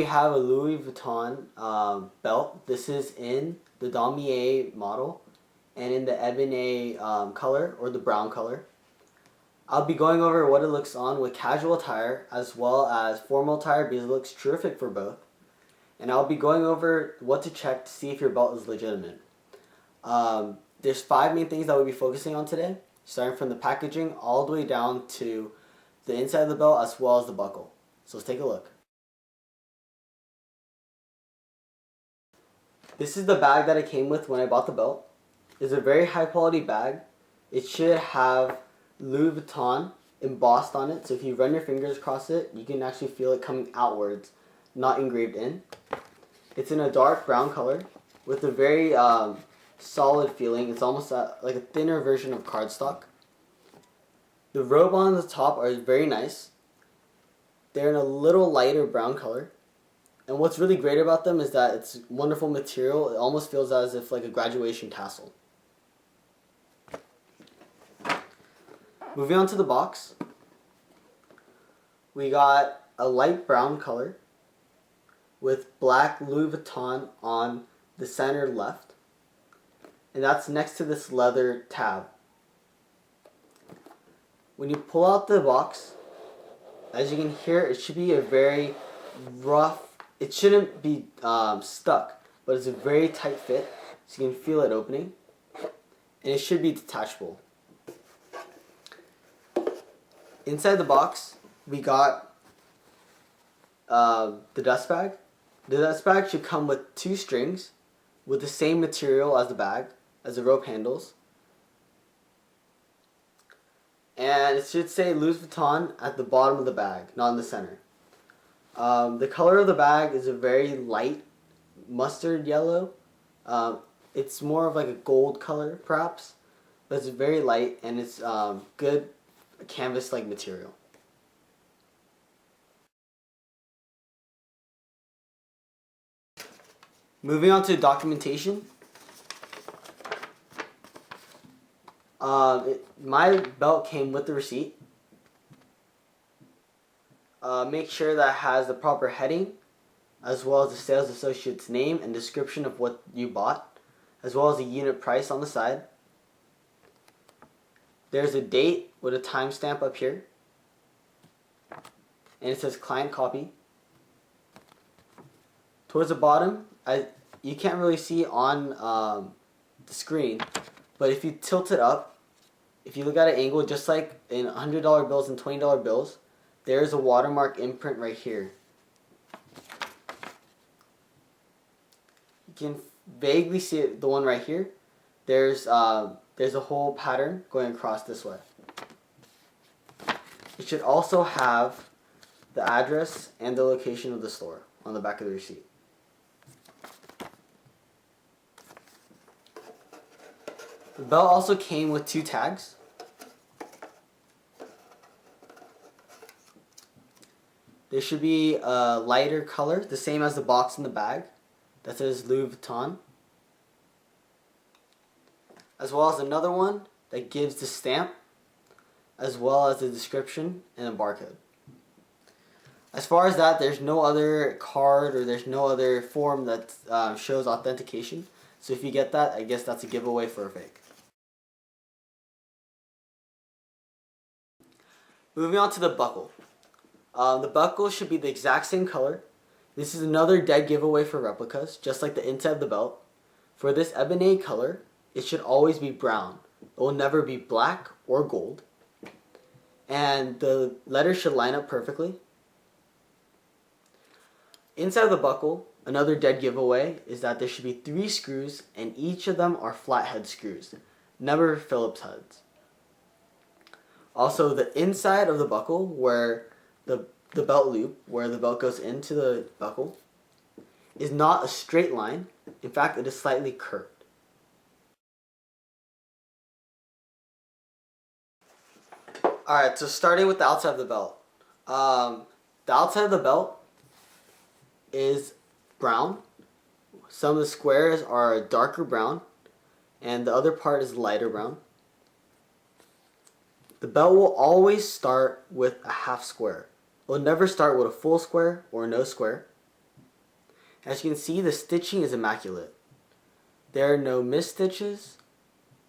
we have a Louis Vuitton belt. This is in the Damier model and in the Ebene color, or the brown color. I'll be going over what it looks on with casual attire as well as formal attire because it looks terrific for both. And I'll be going over what to check to see if your belt is legitimate. There's 5 main things that we'll be focusing on today, starting from the packaging all the way down to the inside of the belt as well as the buckle. So let's take a look. This is the bag that I came with when I bought the belt. It's a very high quality bag. It should have Louis Vuitton embossed on it, so if you run your fingers across it, you can actually feel it coming outwards, not engraved in. It's in a dark brown color with a very solid feeling. It's almost like a thinner version of cardstock. The robe on the top are very nice. They're in a little lighter brown color. And what's really great about them is that it's wonderful material. It almost feels as if like a graduation tassel. Moving on to the box. We got a light brown color with black Louis Vuitton on the center left. And that's next to this leather tab. When you pull out the box, as you can hear, it should be a very rough, it shouldn't be stuck, but it's a very tight fit, so you can feel it opening. And it should be detachable. Inside the box, we got the dust bag. The dust bag should come with 2 strings with the same material as the bag, as the rope handles. And it should say Louis Vuitton at the bottom of the bag, not in the center. The color of the bag is a very light mustard yellow. It's more of like a gold color perhaps, but it's very light and it's good canvas-like material. Moving on to documentation. My belt came with the receipt. Make sure that it has the proper heading, as well as the sales associate's name and description of what you bought, as well as the unit price on the side. There's a date with a timestamp up here, and it says client copy. Towards the bottom, you can't really see on the screen, but if you tilt it up, if you look at an angle, just like in $100 bills and $20 bills, there's a watermark imprint right here. You can vaguely see it, the one right here. There's a whole pattern going across this way. It should also have the address and the location of the store on the back of the receipt. The belt also came with 2 tags. There should be a lighter color, the same as the box in the bag, that says Louis Vuitton. As well as another one that gives the stamp, as well as the description and a barcode. As far as that, there's no other card or there's no other form that shows authentication. So if you get that, I guess that's a giveaway for a fake. Moving on to the buckle. The buckle should be the exact same color. This is another dead giveaway for replicas, just like the inside of the belt. For this Ebene color, it should always be brown. It will never be black or gold. And the letters should line up perfectly. Inside of the buckle, another dead giveaway is that there should be 3 screws, and each of them are flathead screws, never Phillips heads. Also, the inside of the buckle, where the belt loop, where the belt goes into the buckle, is not a straight line. In fact, it is slightly curved. Alright, so starting with the outside of the belt. The outside of the belt is brown. Some of the squares are a darker brown, and the other part is lighter brown. The belt will always start with a half square. It will never start with a full square or no square. As you can see, the stitching is immaculate. There are no missed stitches,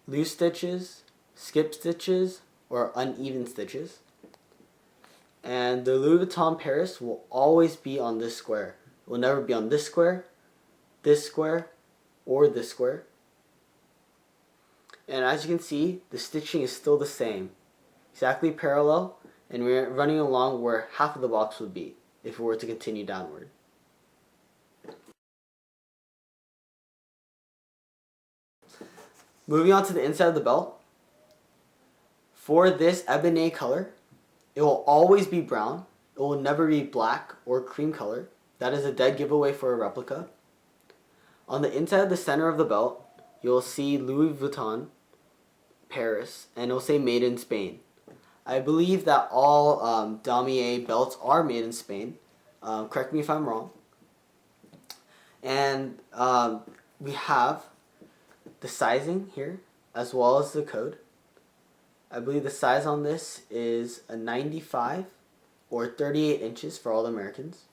loose stitches, skip stitches, or uneven stitches. And the Louis Vuitton Paris will always be on this square. It will never be on this square, or this square. And as you can see, the stitching is still the same. Exactly parallel, and we're running along where half of the box would be if we were to continue downward. Moving on to the inside of the belt. For this ebony color, it will always be brown. It will never be black or cream color. That is a dead giveaway for a replica. On the inside of the center of the belt, you'll see Louis Vuitton Paris, and it will say made in Spain. I believe that all Damier belts are made in Spain. Correct me if I'm wrong. And we have the sizing here as well as the code. I believe the size on this is a 95 or 38 inches for all the Americans.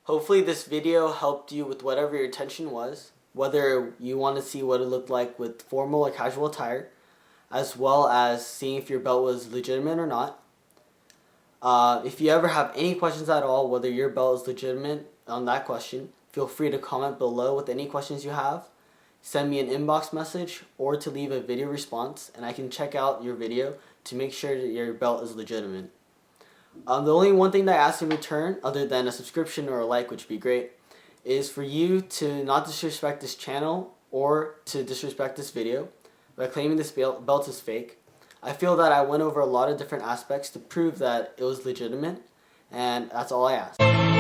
Hopefully this video helped you with whatever your intention was, whether you want to see what it looked like with formal or casual attire, as well as seeing if your belt was legitimate or not. If you ever have any questions at all, whether your belt is legitimate on that question, feel free to comment below with any questions you have. Send me an inbox message or to leave a video response, and I can check out your video to make sure that your belt is legitimate. The only one thing that I ask in return, other than a subscription or a like, which would be great, is for you to not disrespect this channel or to disrespect this video by claiming this belt is fake. I feel that I went over a lot of different aspects to prove that it was legitimate, and that's all I ask.